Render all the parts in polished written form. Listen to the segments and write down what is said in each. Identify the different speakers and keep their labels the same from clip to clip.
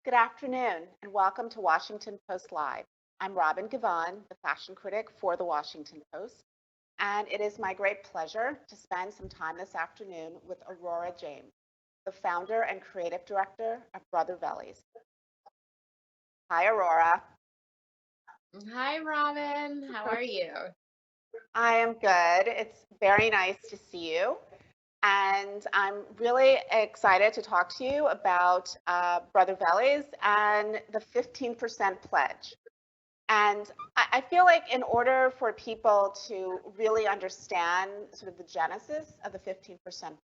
Speaker 1: Good afternoon, and welcome to Washington Post Live. I'm Robin Givhan, the fashion critic for the Washington Post, and it is my great pleasure to spend some time this afternoon with Aurora James, the founder and creative director of Brother Vellies. Hi, Aurora.
Speaker 2: Hi, Robin. How are you?
Speaker 1: I am good. It's very nice to see you. And I'm really excited to talk to you about Brother Vellies and the 15% pledge. And I feel like in order for people to really understand sort of the genesis of the 15%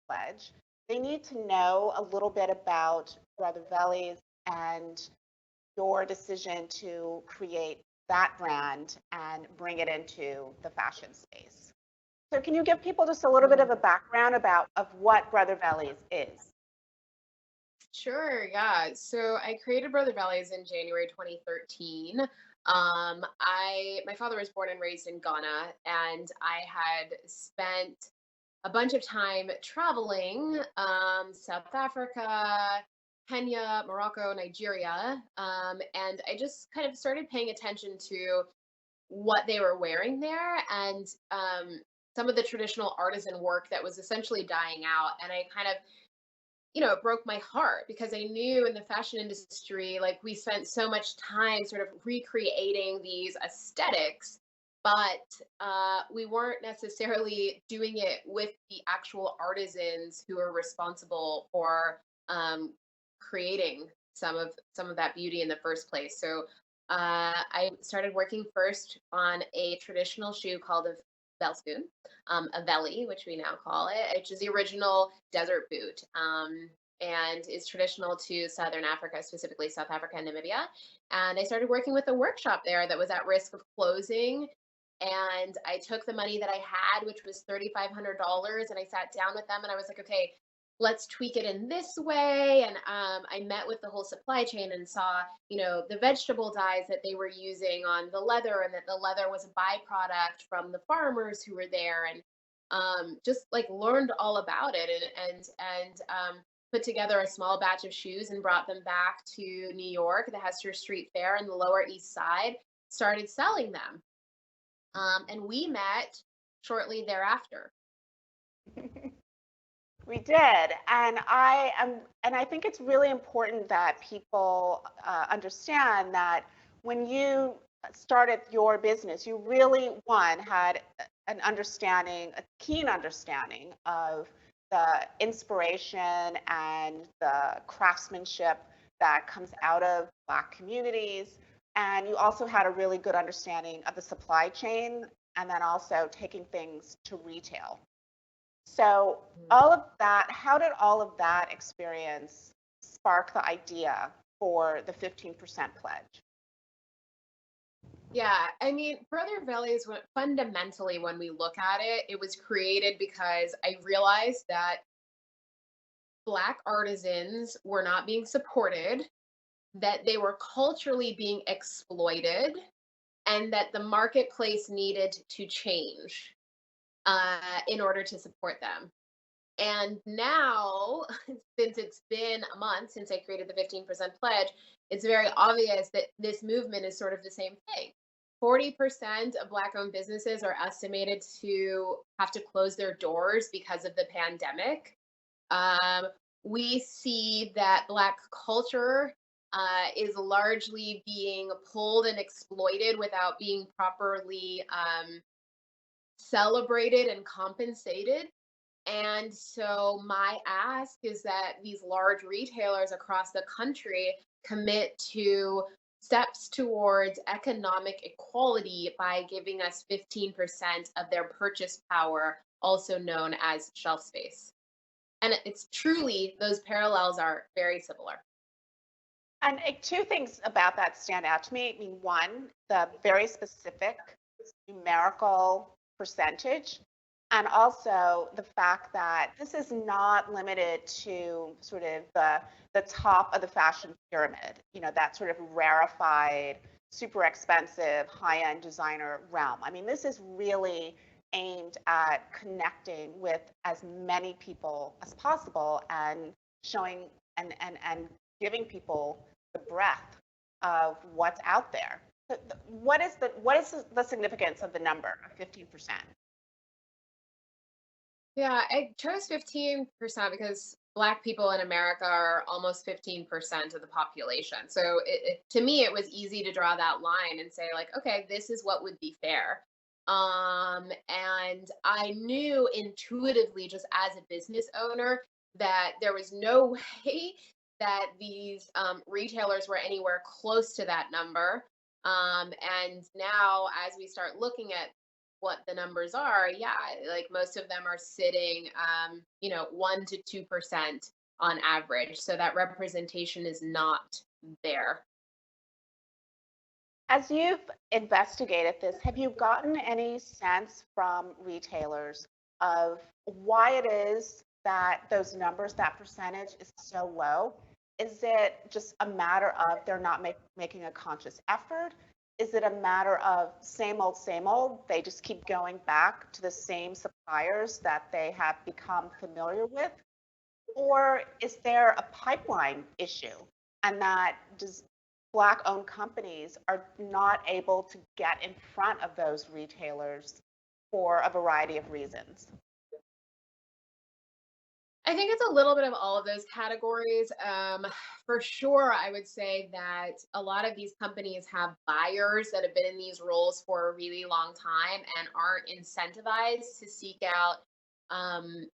Speaker 1: pledge, they need to know a little bit about Brother Vellies and your decision to create that brand and bring it into the fashion space. So can you give people just a little bit
Speaker 2: Mm.
Speaker 1: of a background about of what Brother Vellies is?
Speaker 2: Sure, yeah. So I created Brother Vellies in January 2013. My father was born and raised in Ghana, and I had spent a bunch of time traveling, South Africa, Kenya, Morocco, Nigeria, and I just kind of started paying attention to what they were wearing there and some of the traditional artisan work that was essentially dying out. And I kind of, it broke my heart because I knew in the fashion industry, like we spent so much time sort of recreating these aesthetics, but we weren't necessarily doing it with the actual artisans who are responsible for creating some of that beauty in the first place. So I started working first on a traditional shoe called a Belspoon, a Velly, which we now call it, which is the original desert boot, and is traditional to Southern Africa, specifically South Africa and Namibia. And I started working with a workshop there that was at risk of closing. And I took the money that I had, which was $3,500, and I sat down with them and I was like, okay, let's tweak it in this way. And I met with the whole supply chain and saw, the vegetable dyes that they were using on the leather, and that the leather was a byproduct from the farmers who were there, and just like learned all about it, and put together a small batch of shoes and brought them back to New York, the Hester Street Fair in the Lower East Side, started selling them. And we met shortly thereafter.
Speaker 1: We did, and I think it's really important that people understand that when you started your business, you really had an understanding, a keen understanding of the inspiration and the craftsmanship that comes out of Black communities, and you also had a really good understanding of the supply chain, and then also taking things to retail. So all of that, how did all of that experience spark the idea for the 15% pledge?
Speaker 2: Yeah, I mean, Brother Vellies, fundamentally, when we look at it, it was created because I realized that Black artisans were not being supported, that they were culturally being exploited, and that the marketplace needed to change in order to support them. And now, since it's been a month since I created the 15% pledge, it's very obvious that this movement is sort of the same thing. 40% of Black owned businesses are estimated to have to close their doors because of the pandemic. Um, we see that Black culture is largely being pulled and exploited without being properly celebrated and compensated. And so, my ask is that these large retailers across the country commit to steps towards economic equality by giving us 15% of their purchase power, also known as shelf space. And it's truly, those parallels are very similar.
Speaker 1: And two things about that stand out to me. I mean, one, the very specific numerical percentage, and also the fact that this is not limited to sort of the top of the fashion pyramid, that sort of rarefied, super expensive, high-end designer realm. I mean, this is really aimed at connecting with as many people as possible and showing and giving people the breadth of what's out there. What is the significance of the number of 15%?
Speaker 2: Yeah, I chose 15% because Black people in America are almost 15% of the population. So to me, it was easy to draw that line and say, like, okay, this is what would be fair. And I knew intuitively, just as a business owner, that there was no way that these retailers were anywhere close to that number. And now, as we start looking at what the numbers are, yeah, like most of them are sitting, 1 to 2% on average. So that representation is not there.
Speaker 1: As you've investigated this, have you gotten any sense from retailers of why it is that those numbers, that percentage is so low? Is it just a matter of they're not making a conscious effort? Is it a matter of same old, same old? They just keep going back to the same suppliers that they have become familiar with? Or is there a pipeline issue and that just Black owned companies are not able to get in front of those retailers for a variety of reasons?
Speaker 2: I think it's a little bit of all of those categories. For sure, I would say that a lot of these companies have buyers that have been in these roles for a really long time and aren't incentivized to seek out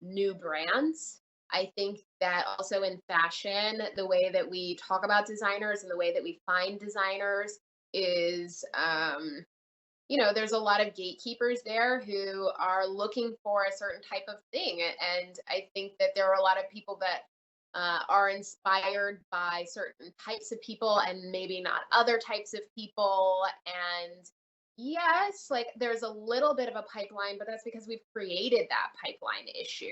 Speaker 2: new brands. I think that also in fashion, the way that we talk about designers and the way that we find designers is there's a lot of gatekeepers there who are looking for a certain type of thing. And I think that there are a lot of people that are inspired by certain types of people and maybe not other types of people. And yes, like there's a little bit of a pipeline, but that's because we've created that pipeline issue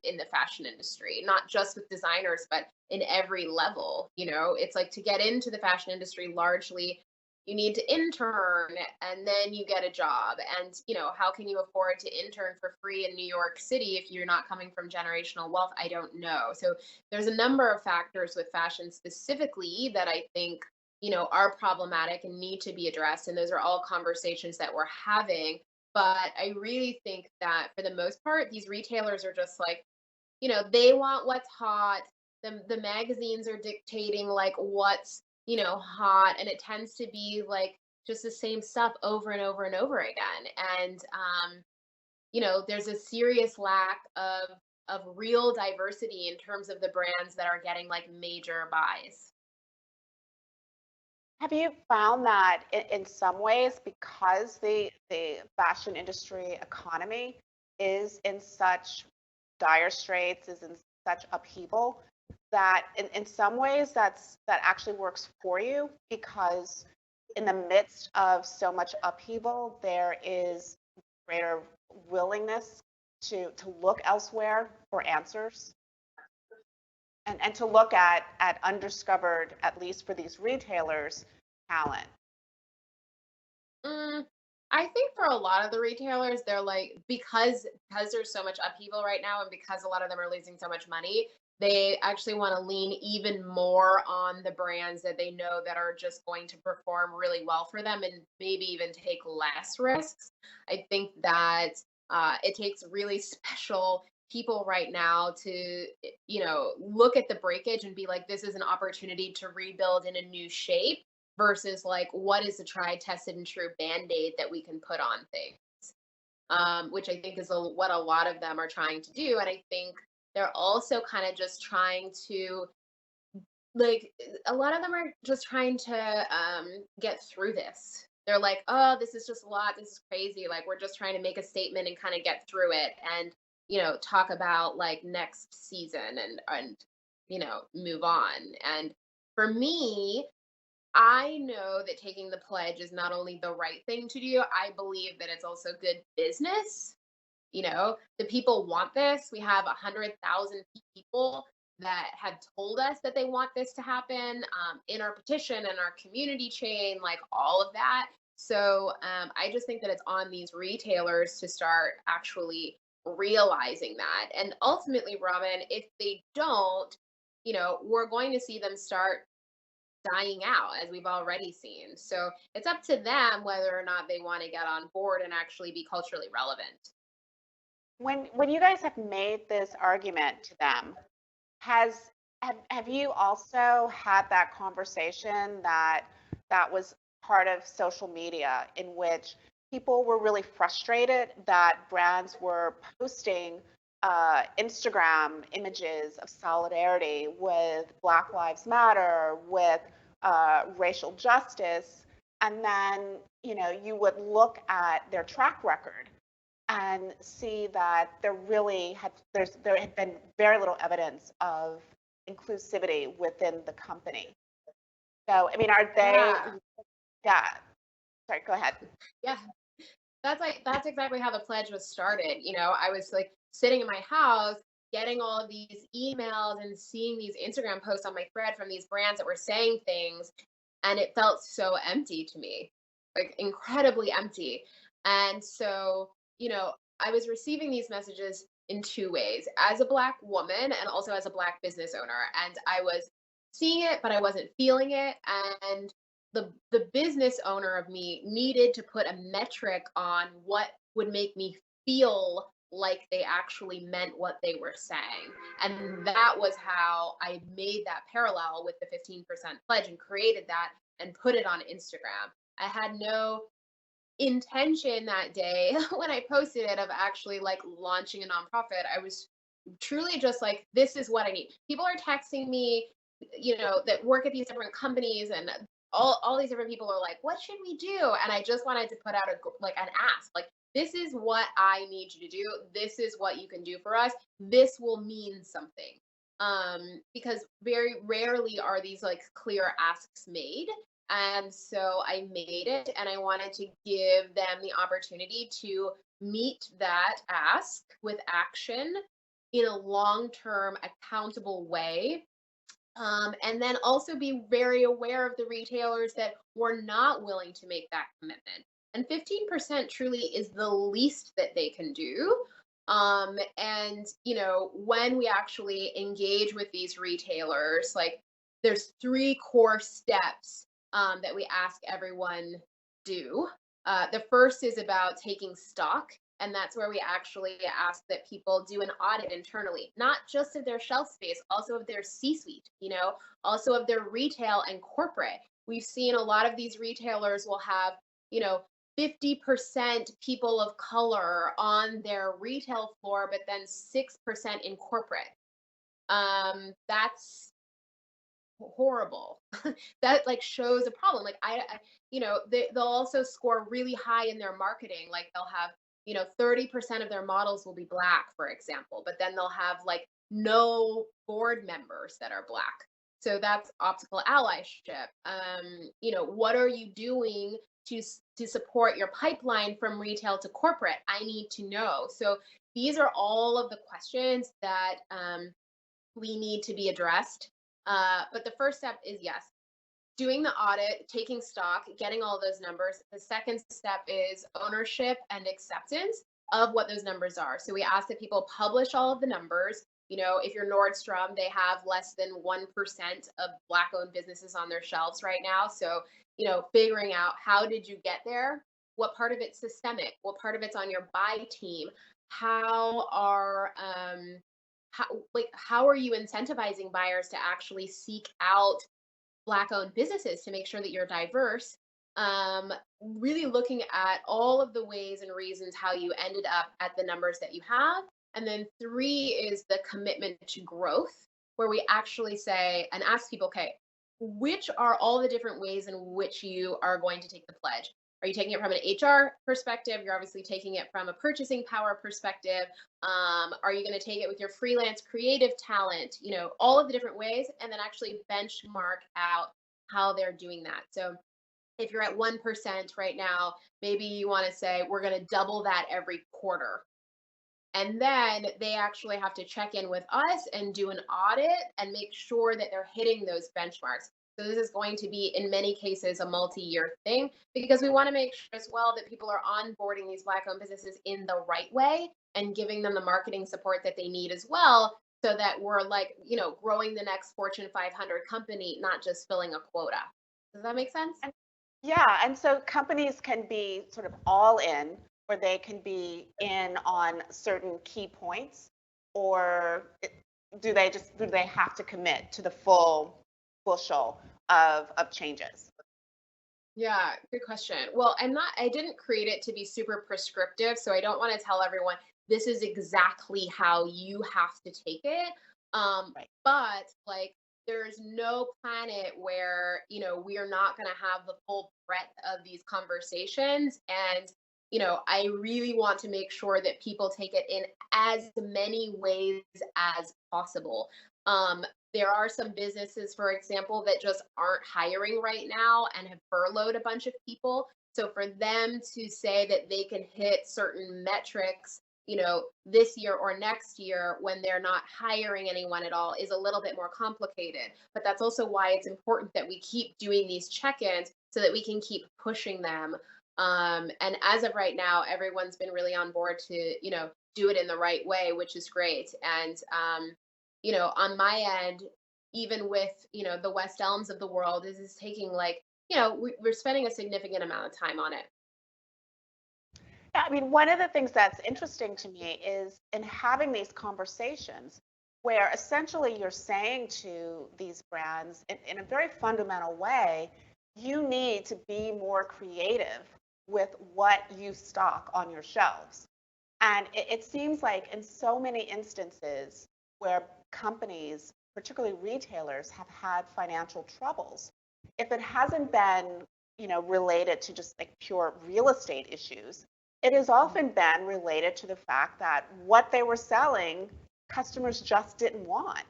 Speaker 2: in the fashion industry, not just with designers, but in every level. It's like to get into the fashion industry largely you need to intern and then you get a job. And how can you afford to intern for free in New York City if you're not coming from generational wealth? I don't know. So there's a number of factors with fashion specifically that I think are problematic and need to be addressed, and those are all conversations that we're having. But I really think that for the most part these retailers are just like, they want what's hot. The magazines are dictating like what's hot, and it tends to be like just the same stuff over and over and over again. And there's a serious lack of real diversity in terms of the brands that are getting like major buys.
Speaker 1: Have you found that in some ways, because the fashion industry economy is in such dire straits, is in such upheaval, that in some ways that actually works for you because in the midst of so much upheaval, there is greater willingness to look elsewhere for answers and to look at undiscovered, at least for these retailers, talent.
Speaker 2: Mm, I think for a lot of the retailers, they're like because there's so much upheaval right now, and because a lot of them are losing so much money, they actually want to lean even more on the brands that they know that are just going to perform really well for them, and maybe even take less risks. I think that it takes really special people right now to look at the breakage and be like, this is an opportunity to rebuild in a new shape versus like what is a tried, tested, and true band-aid that we can put on things, which I think is what a lot of them are trying to do. And I think they're also kind of just trying to like a lot of them are just trying to get through this. They're like, oh, this is just a lot, this is crazy, like we're just trying to make a statement and kind of get through it, and talk about like next season and move on. And for me, I know that taking the pledge is not only the right thing to do, I believe that it's also good business. The people want this. We have 100,000 people that have told us that they want this to happen, in our petition and our community chain, like all of that. So I just think that it's on these retailers to start actually realizing that. And ultimately, Robin, if they don't, we're going to see them start dying out, as we've already seen. So it's up to them whether or not they want to get on board and actually be culturally relevant.
Speaker 1: When you guys have made this argument to them, has have you also had that conversation that was part of social media in which people were really frustrated that brands were posting Instagram images of solidarity with Black Lives Matter, with racial justice, and then you would look at their track record and see that there had been very little evidence of inclusivity within the company. So, I mean, are they,
Speaker 2: Yeah.
Speaker 1: yeah, sorry, go ahead.
Speaker 2: Yeah. That's exactly how the pledge was started. I was like sitting in my house getting all of these emails and seeing these Instagram posts on my thread from these brands that were saying things, and it felt so empty to me, like incredibly empty. And so, I was receiving these messages in two ways, as a Black woman and also as a Black business owner. And I was seeing it, but I wasn't feeling it. And the business owner of me needed to put a metric on what would make me feel like they actually meant what they were saying. And that was how I made that parallel with the 15% pledge and created that and put it on Instagram. I had no intention that day when I posted it of actually like launching a nonprofit. I was truly just like, this is what I need. People are texting me, that work at these different companies, and all these different people are like, what should we do? And I just wanted to put out like an ask, like, this is what I need you to do. This is what you can do for us. This will mean something. Because very rarely are these like clear asks made. And so I made it, and I wanted to give them the opportunity to meet that ask with action in a long term, accountable way. And then also be very aware of the retailers that were not willing to make that commitment. And 15% truly is the least that they can do. And, when we actually engage with these retailers, like, there's three core steps that we ask everyone do. The first is about taking stock. And that's where we actually ask that people do an audit internally, not just of their shelf space, also of their C suite, also of their retail and corporate. We've seen a lot of these retailers will have, 50% people of color on their retail floor, but then 6% in corporate. That's horrible. That like shows a problem. Like they'll also score really high in their marketing. Like they'll have 30% of their models will be Black, for example, but then they'll have like no board members that are Black. So that's optical allyship. What are you doing to support your pipeline from retail to corporate? I need to know. So these are all of the questions that we need to be addressed. But the first step is, yes, doing the audit, taking stock, getting all those numbers. The second step is ownership and acceptance of what those numbers are. So we ask that people publish all of the numbers. If you're Nordstrom, they have less than 1% of Black owned businesses on their shelves right now. So, figuring out how did you get there? What part of it's systemic? What part of it's on your buy team? How are how are you incentivizing buyers to actually seek out Black owned businesses to make sure that you're diverse? Really looking at all of the ways and reasons how you ended up at the numbers that you have. And then 3 is the commitment to growth, where we actually say and ask people, okay, which are all the different ways in which you are going to take the pledge? Are you taking it from an HR perspective? You're obviously taking it from a purchasing power perspective. Are you going to take it with your freelance creative talent? All of the different ways, and then actually benchmark out how they're doing that. So if you're at 1% right now, maybe you want to say, we're going to double that every quarter. And then they actually have to check in with us and do an audit and make sure that they're hitting those benchmarks. So this is going to be, in many cases, a multi-year thing, because we want to make sure as well that people are onboarding these Black-owned businesses in the right way and giving them the marketing support that they need as well, so that we're like, growing the next Fortune 500 company, not just filling a quota. Does that make sense?
Speaker 1: And yeah, and so companies can be sort of all in, or they can be in on certain key points, or do they have to commit to the full bushel of changes?
Speaker 2: Yeah, good question. Well, I didn't create it to be super prescriptive, so I don't want to tell everyone this is exactly how you have to take it.
Speaker 1: Right.
Speaker 2: But like, there's no planet where, we are not going to have the full breadth of these conversations. And, I really want to make sure that people take it in as many ways as possible. Um, there are some businesses, for example, that just aren't hiring right now and have furloughed a bunch of people. So for them to say that they can hit certain metrics, this year or next year when they're not hiring anyone at all is a little bit more complicated. But that's also why it's important that we keep doing these check-ins so that we can keep pushing them. And as of right now, everyone's been really on board to, do it in the right way, which is great. And on my end, even with, the West Elms of the world, is taking like, we're spending a significant amount of time on it.
Speaker 1: Yeah, I mean, one of the things that's interesting to me is in having these conversations where essentially you're saying to these brands in a very fundamental way, you need to be more creative with what you stock on your shelves. And it seems like in so many instances where companies, particularly retailers, have had financial troubles, if it hasn't been, related to just like pure real estate issues, it has often been related to the fact that what they were selling, customers just didn't want.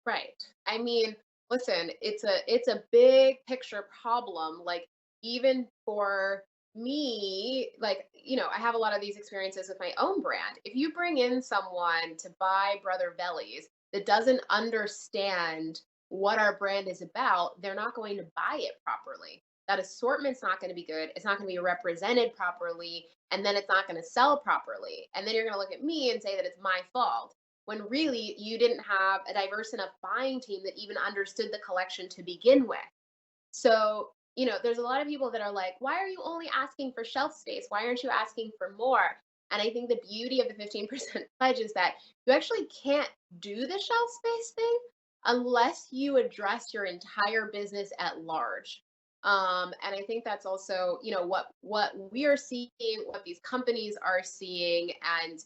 Speaker 2: Right. I mean, listen, it's a big picture problem. Like, even for me, like, I have a lot of these experiences with my own brand. If you bring in someone to buy Brother Vellies that doesn't understand what our brand is about, they're not going to buy it properly. That assortment's not going to be good. It's not going to be represented properly, and then it's not going to sell properly. And then you're going to look at me and say that it's my fault when really you didn't have a diverse enough buying team that even understood the collection to begin with. So, there's a lot of people that are like, why are you only asking for shelf space? Why aren't you asking for more? And I think the beauty of the 15% pledge is that you actually can't do the shelf space thing unless you address your entire business at large. And I think that's also, what we are seeing, what these companies are seeing, and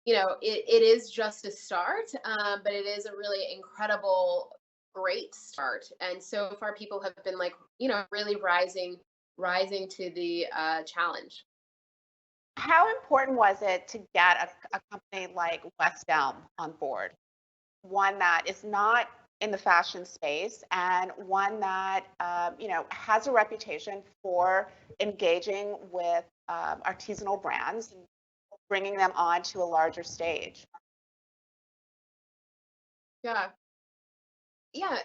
Speaker 2: it is just a start, but it is a really incredible, great start. And so far, people have been like, really rising to the challenge.
Speaker 1: How important was it to get a company like West Elm on board? One that is not in the fashion space and one that has a reputation for engaging with artisanal brands and bringing them onto a larger stage.
Speaker 2: Yeah, yeah,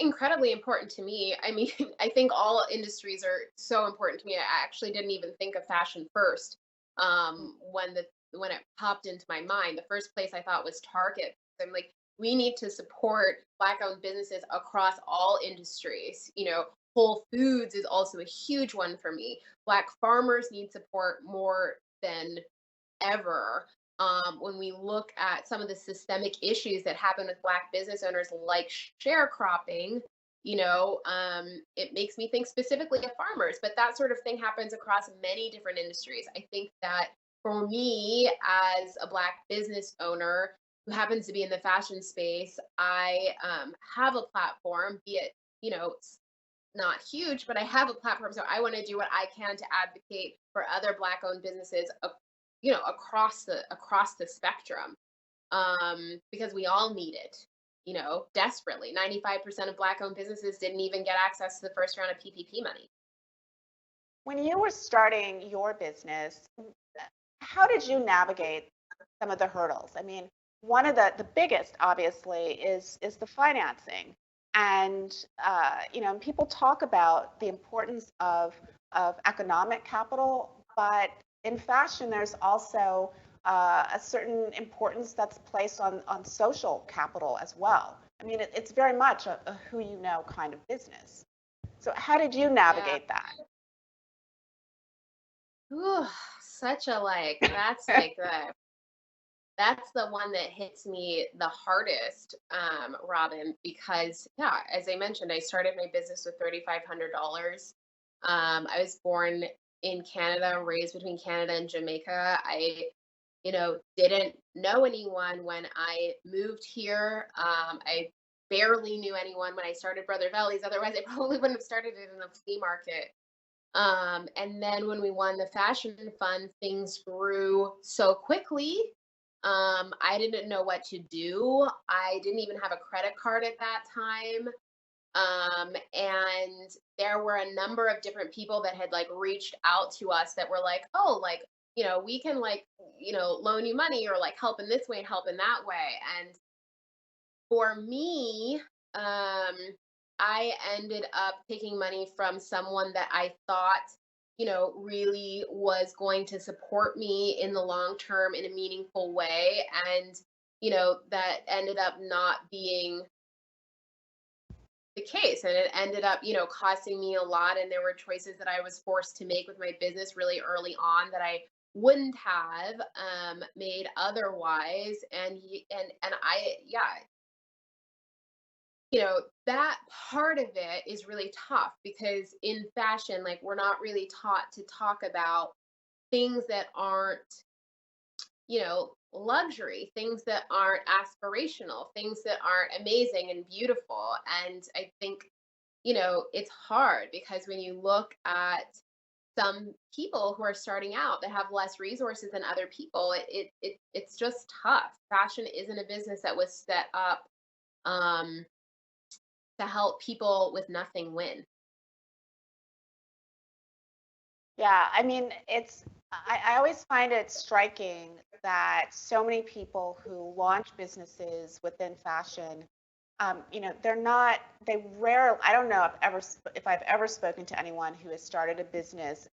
Speaker 2: incredibly important to me. I mean, I think all industries are so important to me. I actually didn't even think of fashion first. When it popped into my mind, the first place I thought was Target. I'm like, we need to support Black-owned businesses across all industries. Whole Foods is also a huge one for me. Black farmers need support more than ever. When we look at some of the systemic issues that happen with Black business owners, like sharecropping, it makes me think specifically of farmers, but that sort of thing happens across many different industries. I think that for me, as a Black business owner who happens to be in the fashion space, I have a platform, be it, it's not huge, but I have a platform. So I want to do what I can to advocate for other Black owned businesses, across the spectrum, because we all need it, desperately. 95% of Black owned businesses didn't even get access to the first round of PPP money.
Speaker 1: When you were starting your business, how did you navigate some of the hurdles? I mean, one of the biggest, obviously, is the financing, and people talk about the importance of economic capital, but in fashion, there's also a certain importance that's placed on social capital as well. I mean, it's very much a who you know kind of business. So how did you
Speaker 2: Yeah.
Speaker 1: navigate that?
Speaker 2: Ooh, such a that's the one that hits me the hardest, Robin, because yeah, as I mentioned, I started my business with $3,500. I was born in Canada, raised between Canada and Jamaica. I didn't know anyone when I moved here. I barely knew anyone when I started Brother Vellies. Otherwise, I probably wouldn't have started it in a flea market. And then when we won the fashion fund, things grew so quickly. I didn't know what to do. I didn't even have a credit card at that time. And there were a number of different people that had like reached out to us that were like, oh, like, we can like, loan you money or like help in this way and help in that way. And for me, um, I ended up taking money from someone that I thought, really was going to support me in the long term in a meaningful way. And, that ended up not being the case. And it ended up, costing me a lot. And there were choices that I was forced to make with my business really early on that I wouldn't have made otherwise. And I, yeah, that part of it is really tough because in fashion, like we're not really taught to talk about things that aren't, luxury, things that aren't aspirational, things that aren't amazing and beautiful. And I think, it's hard because when you look at some people who are starting out that have less resources than other people, it's just tough. Fashion isn't a business that was set up um, to help people with nothing win.
Speaker 1: Yeah, I mean, I always find it striking that so many people who launch businesses within fashion, they rarely, I don't know if I've ever spoken to anyone who has started a business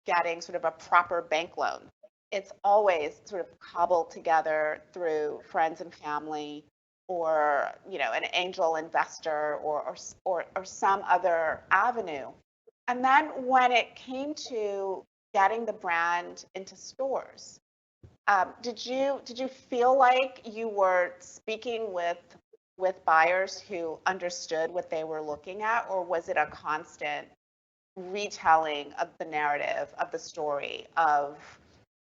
Speaker 1: getting sort of a proper bank loan. It's always sort of cobbled together through friends and family or, an angel investor or some other avenue. And then when it came to getting the brand into stores, did you feel like you were speaking with buyers who understood what they were looking at, or was it a constant retelling of the narrative of the story of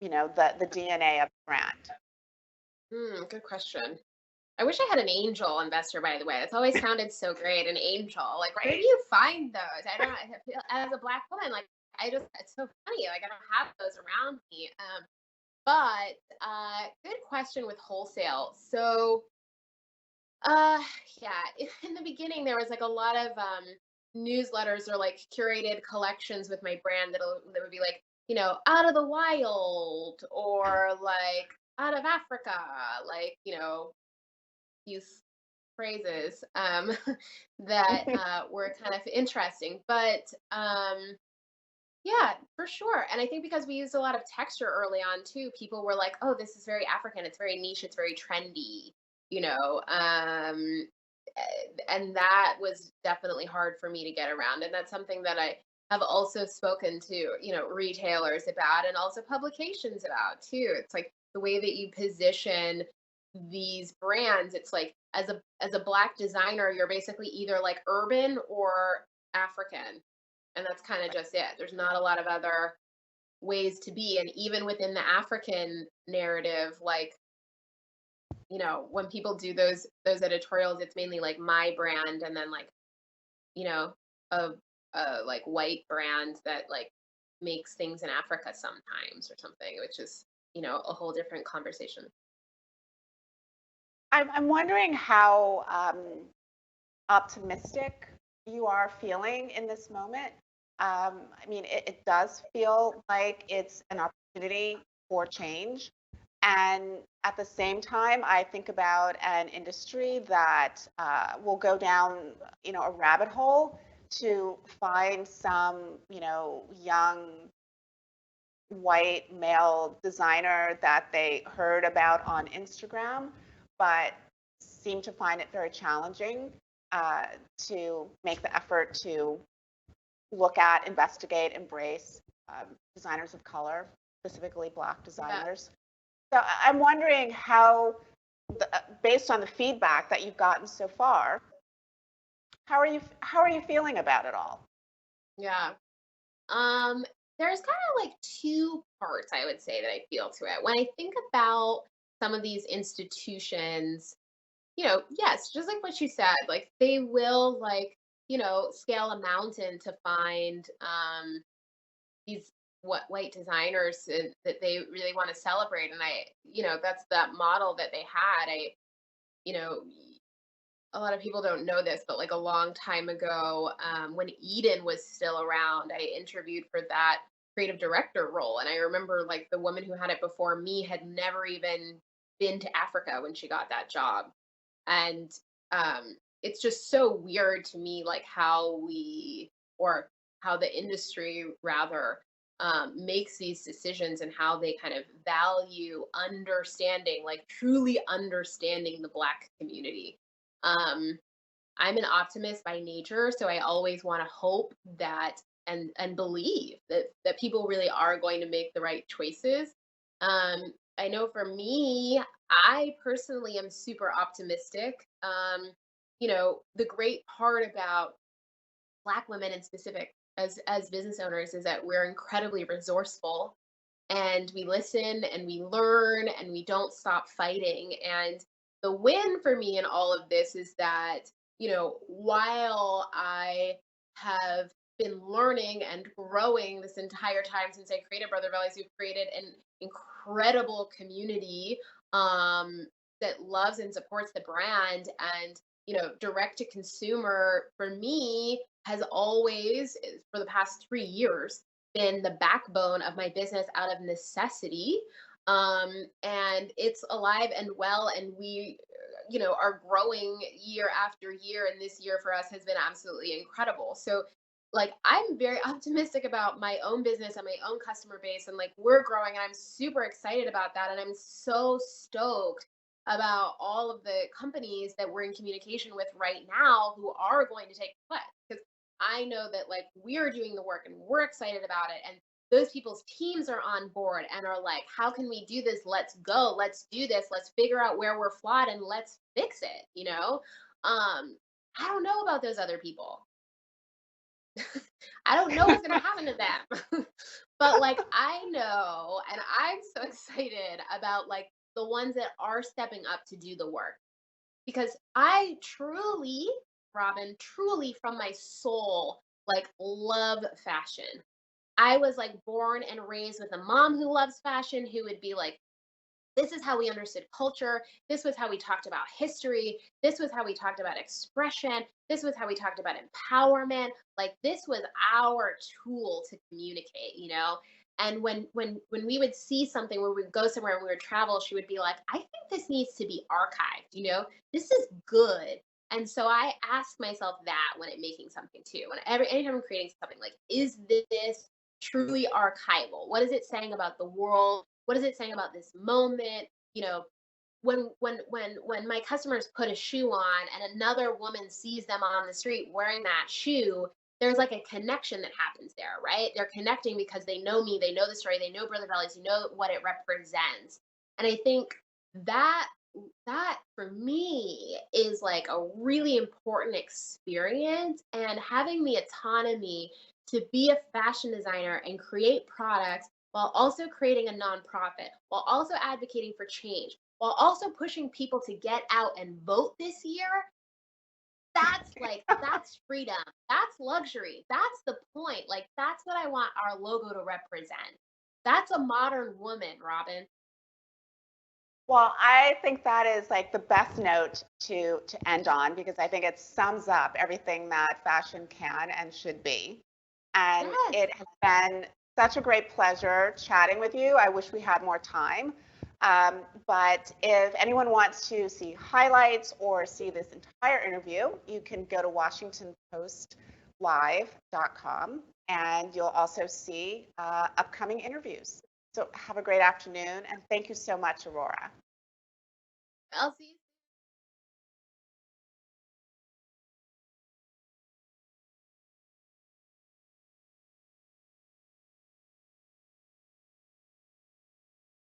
Speaker 1: the DNA of the brand?
Speaker 2: Good question. I wish I had an angel investor, by the way. That's always sounded so great. An angel. Like, where do
Speaker 1: Right.
Speaker 2: you find those? I feel as a black woman, like, it's so funny. Like, I don't have those around me. But good question with wholesale. So, uh, yeah, in the beginning, there was like a lot of newsletters or like curated collections with my brand that would be like, out of the wild or like out of Africa, like, use phrases that were kind of interesting. But yeah, for sure. And I think because we used a lot of texture early on too, people were like, "Oh, this is very African. It's very niche. It's very trendy." You know, um, and that was definitely hard for me to get around. And that's something that I have also spoken to, retailers about and also publications about too. It's like the way that you position these brands. It's like as a black designer, you're basically either like urban or African, and that's kind of just it. There's not a lot of other ways to be. And even within the African narrative, like, when people do those editorials, it's mainly like my brand and then like, you know, a, a like white brand that like makes things in Africa sometimes or something, which is, a whole different conversation.
Speaker 1: I'm wondering how optimistic you are feeling in this moment. I mean, it does feel like it's an opportunity for change. And at the same time, I think about an industry that will go down, a rabbit hole to find some, young white male designer that they heard about on Instagram, but seem to find it very challenging to make the effort to look at, investigate, embrace designers of color, specifically Black designers. So I'm wondering how, based on the feedback that you've gotten so far, how are you feeling about it all?
Speaker 2: Yeah. There's kind of like two parts I would say that I feel to it. When I think about some of these institutions, yes, just like what you said, like they will like, scale a mountain to find these what white designers that they really want to celebrate. And that's that model that they had. You know, a lot of people don't know this, but like a long time ago, when Eden was still around, I interviewed for that creative director role. And I remember like the woman who had it before me had never even been to Africa when she got that job. And it's just so weird to me, like how or how the industry rather, makes these decisions and how they kind of value understanding, like truly understanding the Black community. um, I'm an optimist by nature, so I always want to hope that and believe that people really are going to make the right choices. I know for me, I personally am super optimistic. The great part about Black women in specific as business owners is that we're incredibly resourceful, and we listen and we learn and we don't stop fighting. And the win for me in all of this is that, while I have been learning and growing this entire time since I created Brother Vellies, we've created an incredible community that loves and supports the brand. And, direct to consumer for me has always, for the past 3 years, been the backbone of my business out of necessity. And it's alive and well, and we, are growing year after year. And this year for us has been absolutely incredible. So, like, I'm very optimistic about my own business and my own customer base, and like we're growing, and I'm super excited about that. And I'm so stoked about all of the companies that we're in communication with right now who are going to take the play, because I know that like we're doing the work and we're excited about it. And those people's teams are on board and are like, how can we do this? Let's go. Let's do this. Let's figure out where we're flawed and let's fix it. I don't know about those other people. I don't know what's going to happen to them. But like I know, and I'm so excited about like the ones that are stepping up to do the work, because I truly, Robin, truly from my soul, like love fashion. I was like born and raised with a mom who loves fashion, who would be like, this is how we understood culture. This was how we talked about history. This was how we talked about expression. This was how we talked about empowerment. Like this was our tool to communicate. And when we would see something, where we would go somewhere and we would travel, she would be like, I think this needs to be archived. This is good. And so I ask myself that when I'm making something too. Anytime I'm creating something, like, is this truly archival? What is it saying about the world? What is it saying about this moment? When my customers put a shoe on and another woman sees them on the street wearing that shoe, there's like a connection that happens there, right? They're connecting because they know me, they know the story, they know Brother Vellies, you know what it represents. And I think that that for me is like a really important experience, and having the autonomy to be a fashion designer and create products while also creating a nonprofit, while also advocating for change, while also pushing people to get out and vote this year. That's freedom. That's luxury. That's the point. Like, that's what I want our logo to represent. That's a modern woman, Robin.
Speaker 1: Well, I think that is like the best note to end on, because I think it sums up everything that fashion can and should be. And
Speaker 2: Yes.
Speaker 1: it has been such a great pleasure chatting with you. I wish we had more time. But if anyone wants to see highlights or see this entire interview, you can go to WashingtonPostLive.com and you'll also see upcoming interviews. So have a great afternoon, and thank you so much, Aurora.
Speaker 2: I'll see you